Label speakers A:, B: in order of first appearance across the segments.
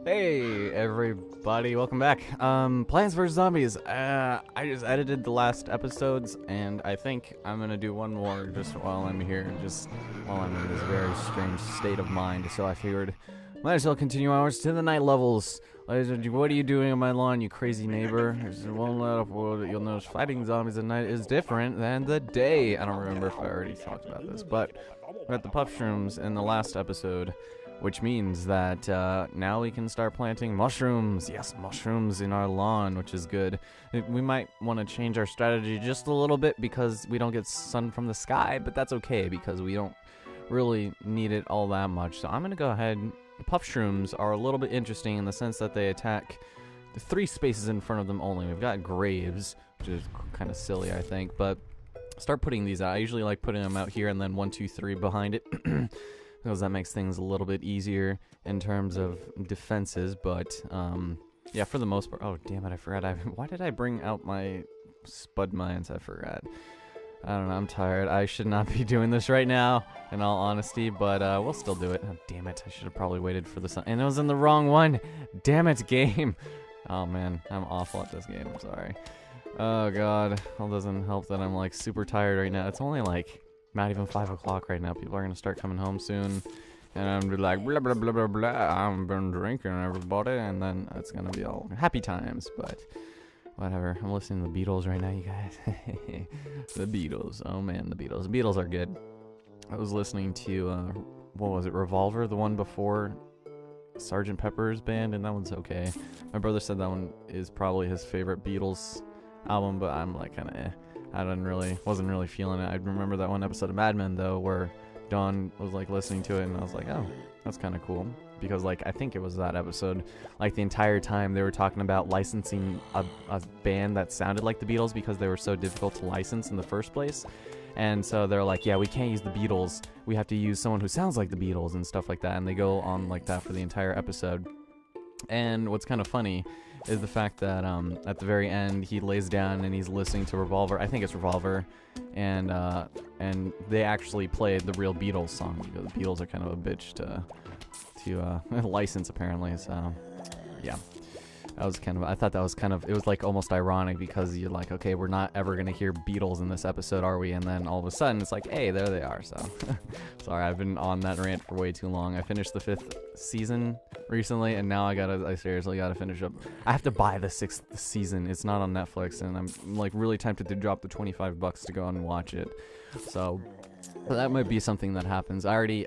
A: Hey everybody, welcome back. Plants vs Zombies. I just edited the last episodes, and I think I'm gonna do one more just while I'm here, just while I'm in this very strange state of mind. So I figured, might as well continue ours to the night levels. What are you doing on my lawn, you crazy neighbor? There's one lot of world that you'll notice fighting zombies at night is different than the day. I don't remember if I already talked about this, but we're at the puff shrooms in the last episode. Which means that now we can start planting mushrooms. Yes, mushrooms in our lawn, which is good. We might want to change our strategy just a little bit because we don't get sun from the sky, but that's okay because we don't really need it all that much. So I'm going to go ahead. The puff shrooms are a little bit interesting in the sense that they attack the 3 spaces in front of them only. We've got graves, which is kind of silly, I think, but start putting these out. I usually like putting them out here and then 1, 2, 3 behind it. Because that makes things a little bit easier in terms of defenses, but yeah, for the most part. Oh, damn it, I forgot. Why did I bring out my spud mines? I forgot. I don't know, I'm tired. I should not be doing this right now, in all honesty, but we'll still do it. Oh, damn it, I should have probably waited for the sun. And it was in the wrong one. Damn it, game. Oh, man, I'm awful at this game. I'm sorry. Oh, God. Well, doesn't help that I'm, like, super tired right now. It's only, like, not even 5 o'clock right now. People are gonna start coming home soon, and I'm be like blah blah blah blah blah. I've been drinking, everybody, and then it's gonna be all happy times. But whatever. I'm listening to the Beatles right now, you guys. The Beatles. Oh man, the Beatles. The Beatles are good. I was listening to what was it? Revolver, the one before Sgt. Pepper's band, and that one's okay. My brother said that one is probably his favorite Beatles album, but I'm like kind of eh. I wasn't really feeling it. I remember that one episode of Mad Men though, where Dawn was like listening to it, and I was like, oh, that's kind of cool. Because like I think it was that episode, like the entire time they were talking about licensing a band that sounded like the Beatles because they were so difficult to license in the first place. And so they're like, yeah, we can't use the Beatles. We have to use someone who sounds like the Beatles and stuff like that. And they go on like that for the entire episode. And what's kind of funny is the fact that at the very end he lays down and he's listening to Revolver. I think it's Revolver, and they actually played the real Beatles song because the Beatles are kind of a bitch to license apparently. So yeah, that was kind of. I thought that was kind of. It was like almost ironic because you're like, okay, we're not ever gonna hear Beatles in this episode, are we? And then all of a sudden it's like, hey, there they are. So sorry, I've been on that rant for way too long. I finished the 5th season recently, and now I seriously gotta finish up. I have to buy the 6th season. It's not on Netflix, and I'm like really tempted to drop the $25 to go and watch it. So that might be something that happens. I already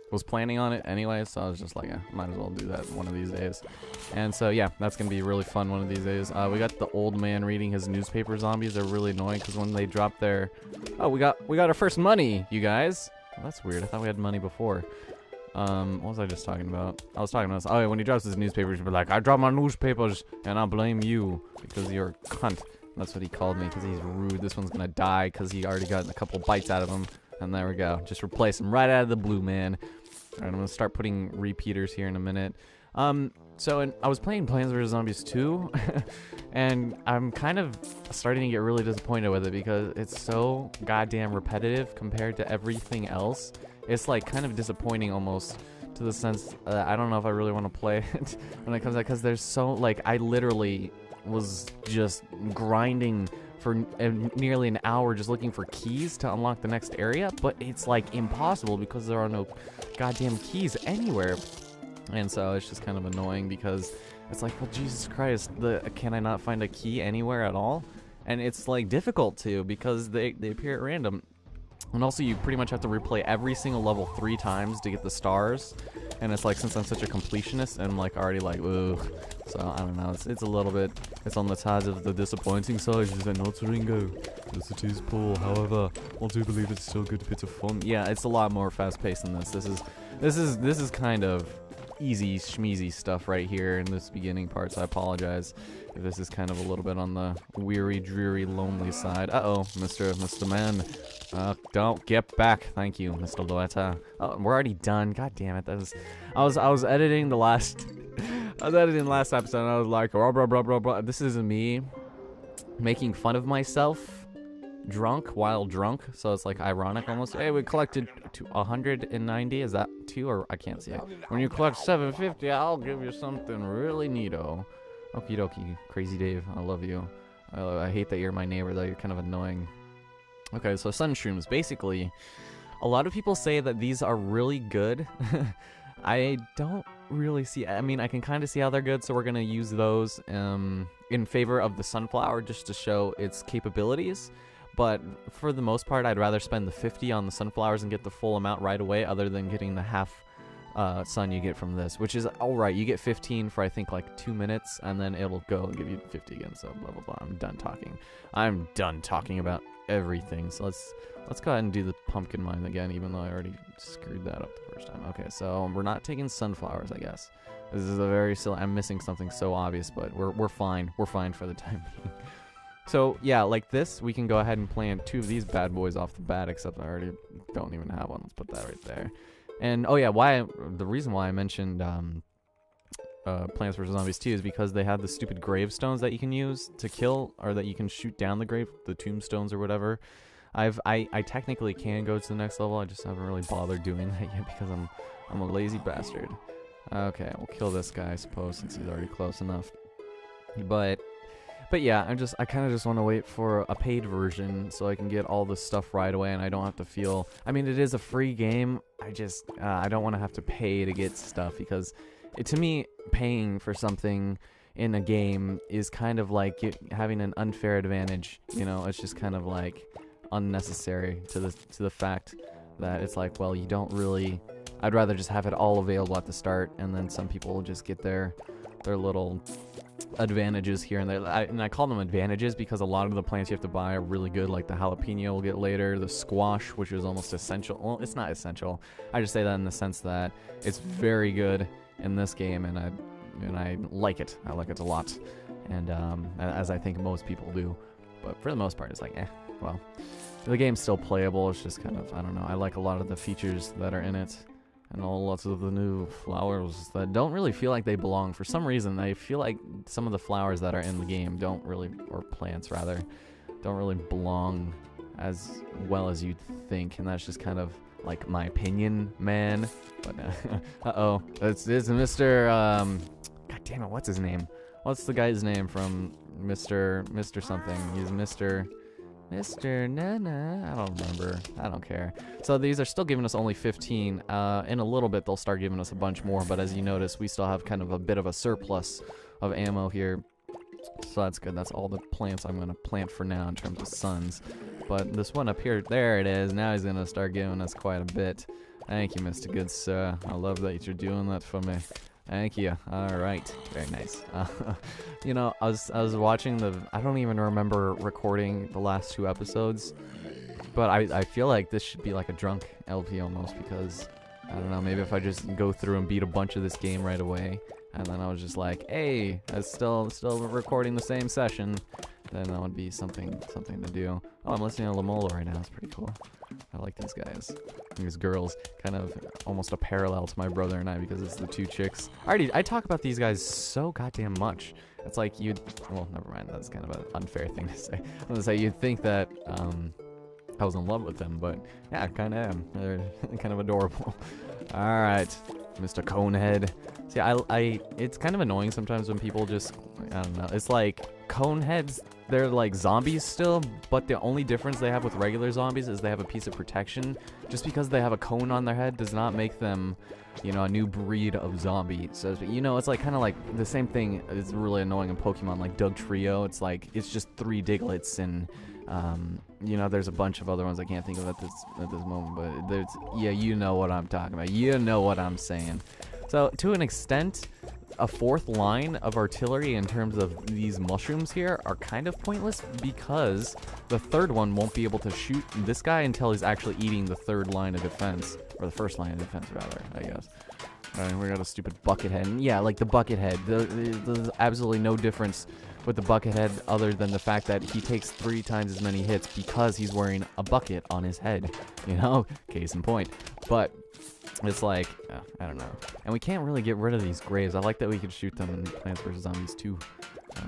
A: was planning on it anyway, so I was just like, might as well do that one of these days. And so yeah, that's gonna be really fun one of these days. We got the old man reading his newspaper zombies. They're really annoying because when they drop their, oh, we got our first money, you guys. Well, that's weird. I thought we had money before. What was I just talking about? I was talking about this. Oh yeah, when he drops his newspapers, he'll be like, I dropped my newspapers and I blame you because you're a cunt. That's what he called me because he's rude. This one's gonna die because he already got a couple bites out of him. And there we go. Just replace him right out of the blue, man. Alright, I'm gonna start putting repeaters here in a minute. So I was playing Plants vs Zombies 2, and I'm kind of starting to get really disappointed with it because it's so goddamn repetitive compared to everything else. It's like kind of disappointing almost to the sense I don't know if I really want to play it when it comes out because there's so like I literally was just grinding for nearly an hour just looking for keys to unlock the next area, but it's like impossible because there are no goddamn keys anywhere. And so it's just kind of annoying because it's like, well, Jesus Christ, can I not find a key anywhere at all? And it's like difficult to because they appear at random. And also you pretty much have to replay every single level 3 times to get the stars. And it's like, since I'm such a completionist, I'm like already like, ugh. So I don't know, it's a little bit, it's on the side of the disappointing side. She's like, not Ringo, yes it is Paul, however, I do believe it's still a good bit of fun. Yeah, it's a lot more fast paced than this. This is kind of easy schmeezy stuff right here in this beginning part, so I apologize if this is kind of a little bit on the weary, dreary, lonely side. Uh-oh, Mr. Man. Don't get back. Thank you, Mr. Loetta. Oh, we're already done. God damn it. I was editing the last episode and I was like, blah, blah, blah, blah, blah. This is me making fun of myself drunk while drunk, so it's like ironic almost. Hey, we collected 190. Is that 2 or I can't see it? When you collect 750, I'll give you something really neato. Okie dokie, Crazy Dave, I love you. I hate that you're my neighbor though. You're kind of annoying. Okay, so sun shrooms. Basically, a lot of people say that these are really good. I don't really see. I mean, I can kind of see how they're good, so we're gonna use those in favor of the sunflower just to show its capabilities. But for the most part, I'd rather spend the 50 on the sunflowers and get the full amount right away, other than getting the half sun you get from this, which is alright. You get 15 for I think like 2 minutes, and then it'll go and give you 50 again. So blah blah blah. I'm done talking. I'm done talking about everything. So let's go ahead and do the pumpkin mine again, even though I already screwed that up the first time. Okay, so we're not taking sunflowers, I guess. This is a very silly. I'm missing something so obvious, but we're fine. We're fine for the time being. So yeah, like this, we can go ahead and plant 2 of these bad boys off the bat, except I already don't even have one. Let's put that right there. And oh yeah, the reason why I mentioned Plants vs. Zombies 2 is because they have the stupid gravestones that you can use to kill, or that you can shoot down the tombstones or whatever. I technically can go to the next level. I just haven't really bothered doing that yet because I'm a lazy bastard. Okay, we'll kill this guy, I suppose, since he's already close enough. But yeah, I kind of just want to wait for a paid version so I can get all this stuff right away, and I don't have to feel. I mean, it is a free game. I don't want to have to pay to get stuff, because to me, paying for something in a game is kind of like having an unfair advantage. You know, it's just kind of like unnecessary to the fact that it's like, well, you don't really. I'd rather just have it all available at the start, and then some people will just get their little advantages here and there. And I call them advantages because a lot of the plants you have to buy are really good, like the jalapeno we'll get later, the squash, which is almost essential. Well, it's not essential. I just say that in the sense that it's very good in this game, and I like it. I like it a lot, and as I think most people do. But for the most part, it's like, well, the game's still playable. It's just kind of, I don't know. I like a lot of the features that are in it. And lots of the new flowers that don't really feel like they belong. For some reason, I feel like some of the flowers that are in the game don't really, or plants rather, don't really belong as well as you'd think. And that's just kind of like my opinion, man. But uh-oh, it's Mr. God damn it, what's his name? What's the guy's name from Mr. something? He's Mr. Nana, I don't remember. I don't care. So these are still giving us only 15. In a little bit, they'll start giving us a bunch more. But as you notice, we still have kind of a bit of a surplus of ammo here. So that's good. That's all the plants I'm going to plant for now in terms of suns. But this one up here, there it is. Now he's going to start giving us quite a bit. Thank you, Mr. Good Sir. I love that you're doing that for me. Thank you. All right. Very nice. You know, I was watching I don't even remember recording the last 2 episodes, but I feel like this should be like a drunk LP almost, because I don't know, maybe if I just go through and beat a bunch of this game right away, and then I was just like, hey, I'm still recording the same session, then that would be something to do. Oh, I'm listening to Lamola right now. It's pretty cool. I like these guys. These girls, kind of almost a parallel to my brother and I, because it's the 2 chicks. I talk about these guys so goddamn much. It's like well, never mind. That's kind of an unfair thing to say. I'm gonna say you'd think that I was in love with them, but yeah, I kind of am. They're kind of adorable. All right, Mr. Conehead. See, it's kind of annoying sometimes when people just, I don't know. It's like Coneheads, they're like zombies still, but the only difference they have with regular zombies is they have a piece of protection. Just because they have a cone on their head does not make them, you know, a new breed of zombie. So, you know, it's like kind of like the same thing is really annoying in Pokemon, like Doug Trio. It's like, it's just 3 Digletts, and you know, there's a bunch of other ones I can't think of at this moment, but there's, yeah, you know what I'm talking about. You know what I'm saying. So to an extent, a 4th line of artillery in terms of these mushrooms here are kind of pointless, because the 3rd one won't be able to shoot this guy until he's actually eating the 3rd line of defense, or the 1st line of defense rather, I guess. Alright, we got a stupid bucket head. And yeah, like the bucket head. There's absolutely no difference with the bucket head other than the fact that he takes 3 times as many hits because he's wearing a bucket on his head. You know, case in point. But it's like, I don't know. And we can't really get rid of these graves. I like that we could shoot them in Plants vs. Zombies too.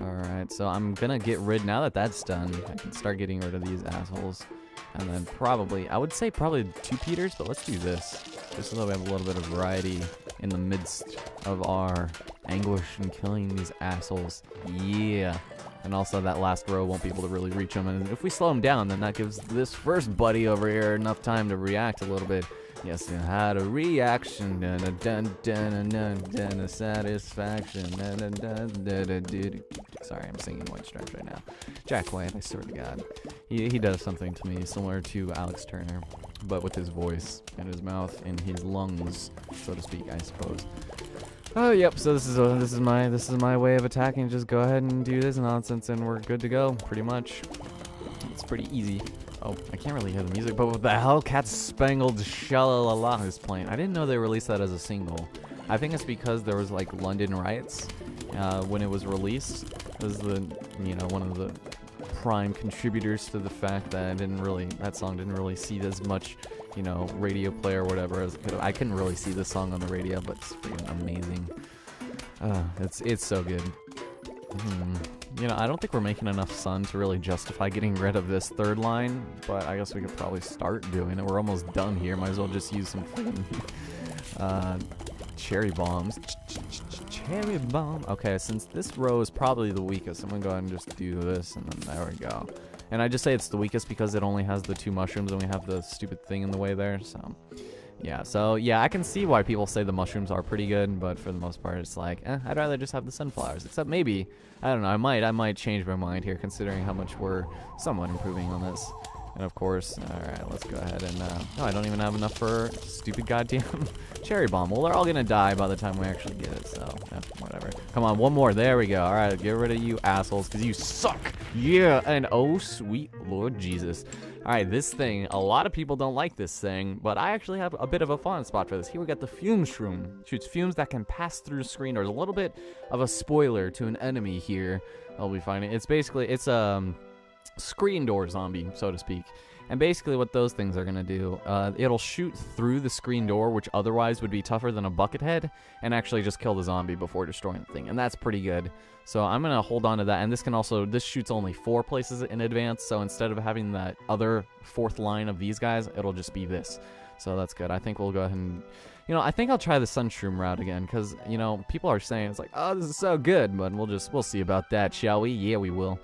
A: Alright, so I'm gonna get rid, now that that's done, I can start getting rid of these assholes. And then probably, I would say probably 2 Peters, but let's do this. Just so that we have a little bit of variety in the midst of our anguish and killing these assholes. Yeah. And also that last row won't be able to really reach them. And if we slow them down, then that gives this first buddy over here enough time to react a little bit. Yes, you had a reaction, dun dun dun dun dun, a satisfaction, dun dun dun dun dun. Sorry, I'm singing White Stripes right now. Jack White, I swear to God, he does something to me similar to Alex Turner, but with his voice and his mouth and his lungs, so to speak, I suppose. Oh, yep. So this is my way of attacking. Just go ahead and do this nonsense, and we're good to go. Pretty much, it's pretty easy. Oh, I can't really hear the music, but what the hell? Cat Spangled Shalalala is playing. I didn't know they released that as a single. I think it's because there was like London riots when it was released. It was one of the prime contributors to the fact that that song didn't really see as much, radio play or whatever as it could have. I couldn't really see the song on the radio, but it's freaking amazing. It's so good. I don't think we're making enough sun to really justify getting rid of this third line, but I guess we could probably start doing it. We're almost done here. Might as well just use some freaking cherry bombs. Cherry bomb. Okay, since this row is probably the weakest, I'm gonna go ahead and just do this, and then there we go. And I just say it's the weakest because it only has the 2 mushrooms, and we have the stupid thing in the way there, so... Yeah, I can see why people say the mushrooms are pretty good, but for the most part, it's like, I'd rather just have the sunflowers. Except maybe, I don't know, I might change my mind here, considering how much we're somewhat improving on this. And of course, alright, let's go ahead and, no, I don't even have enough for stupid goddamn cherry bomb. Well, they're all gonna die by the time we actually get it, so, whatever. Come on, one more, there we go. Alright, get rid of you assholes, because you suck! Yeah, and oh, sweet Lord Jesus. Alright, this thing, a lot of people don't like this thing, but I actually have a bit of a fun spot for this. Here we got the fume shroom. Shoots fumes that can pass through the screen doors. A little bit of a spoiler to an enemy here. I'll be finding. It's screen door zombie, so to speak. And basically what those things are going to do, it'll shoot through the screen door, which otherwise would be tougher than a bucket head, and actually just kill the zombie before destroying the thing. And that's pretty good. So I'm going to hold on to that. And this shoots only 4 places in advance, so instead of having that other 4th line of these guys, it'll just be this. So that's good. I think we'll go ahead and... I think I'll try the sunshroom route again, because, people are saying, it's like, oh, this is so good, but we'll see about that, shall we? Yeah, we will.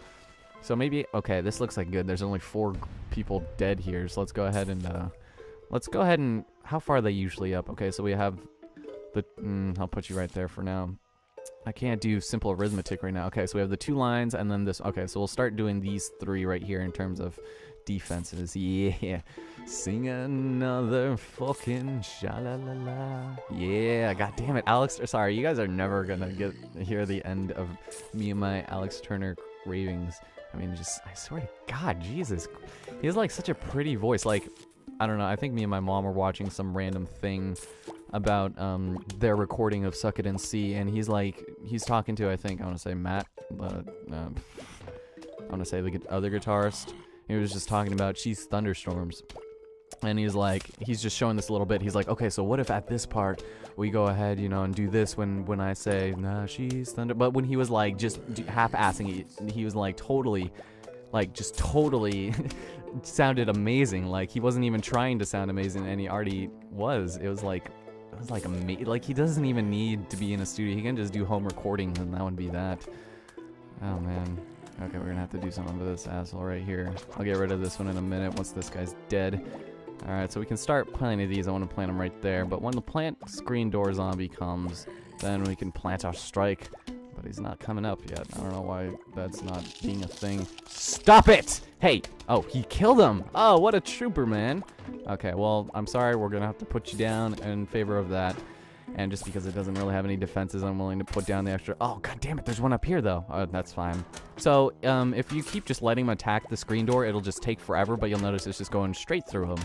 A: So maybe, okay, this looks like good. There's only 4 people dead here, so let's go ahead and, how far are they usually up? Okay, so we have I'll put you right there for now. I can't do simple arithmetic right now. Okay, so we have the 2 lines, and then this. Okay, so we'll start doing these 3 right here in terms of defenses. Yeah. Sing another fucking sha-la-la-la. Yeah, god damn it, Alex. Sorry, you guys are never gonna hear the end of me and my Alex Turner ravings. I mean, I swear to God, Jesus. He has, like, such a pretty voice. Like, I don't know, I think me and my mom were watching some random thing about, their recording of Suck It and See, and he's talking to, I think, I want to say Matt, but, I want to say the other guitarist. He was just talking about She's Thunderstorms. And he's just showing this a little bit. He's like, okay, so what if at this part we go ahead, and do this when I say, nah, she's thunder. But when he was like just half-assing it, he was like totally sounded amazing. Like he wasn't even trying to sound amazing, and he already was. It was like amazing. Like he doesn't even need to be in a studio. He can just do home recording, and that would be that. Oh man. Okay, we're gonna have to do something with this asshole right here. I'll get rid of this one in a minute once this guy's dead. Alright, so we can start planting these. I want to plant them right there. But when the plant screen door zombie comes, then we can plant our strike. But he's not coming up yet. I don't know why that's not being a thing. Stop it! Hey! Oh, he killed him! Oh, what a trooper, man. Okay, well, I'm sorry. We're going to have to put you down in favor of that. And just because it doesn't really have any defenses, I'm willing to put down the extra... Oh, god damn it, there's one up here, though. That's fine. So, if you keep just letting him attack the screen door, it'll just take forever, but you'll notice it's just going straight through him.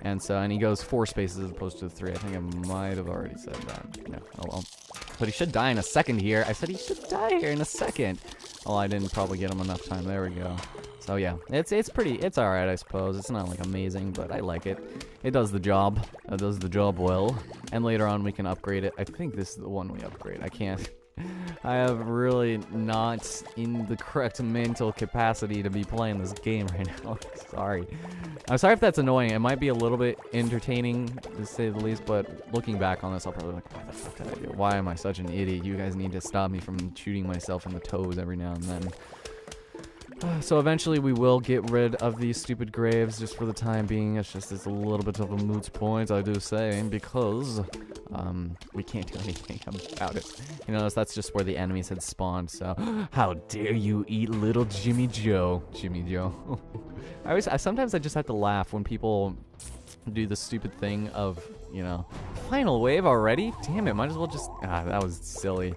A: And he goes 4 spaces as opposed to 3. I think I might have already said that. Yeah, oh well. But he should die in a second here. I said he should die here in a second. Well, I didn't probably get him enough time. There we go. So yeah, it's alright, I suppose. It's not like amazing, but I like it. It does the job. It does the job well. And later on we can upgrade it. I think this is the one we upgrade. I can't. I have really not in the correct mental capacity to be playing this game right now. Sorry. I'm sorry if that's annoying. It might be a little bit entertaining, to say the least, but looking back on this, I'll probably be like, why the fuck did I do it? Why am I such an idiot? You guys need to stop me from shooting myself in the toes every now and then. So eventually we will get rid of these stupid graves just for the time being. It's a little bit of a moot point, I do say, because we can't do anything about it. You know, that's just where the enemies had spawned, so how dare you eat little Jimmy Joe. Jimmy Joe. Sometimes I just have to laugh when people do the stupid thing of, you know, final wave already? Damn it, might as well just, that was silly.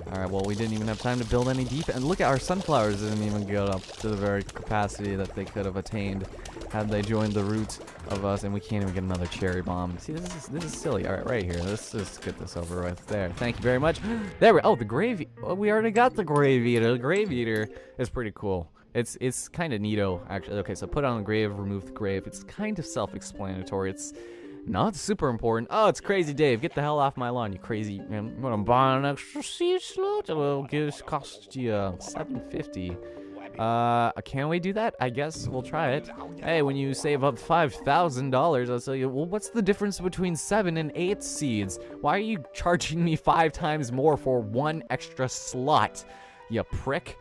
A: Alright, well, we didn't even have time to build any defense. And look at our sunflowers didn't even get up to the very capacity that they could have attained had they joined the root of us, and we can't even get another cherry bomb. See, this is silly. Alright, right here. Let's just get this over with. There. Thank you very much. There we the grave. Oh, we already got the grave eater. The grave eater is pretty cool. It's kind of neato, actually. Okay, so put on the grave, remove the grave. It's kind of self-explanatory. It's not super important. Oh, it's Crazy Dave. Get the hell off my lawn, you crazy man. I'm gonna buy an extra seed slot. It will cost you $7.50. Can we do that? I guess we'll try it. Hey, when you save up $5,000, I'll tell you, well, what's the difference between 7 and 8 seeds? Why are you charging me 5 times more for 1 extra slot, you prick?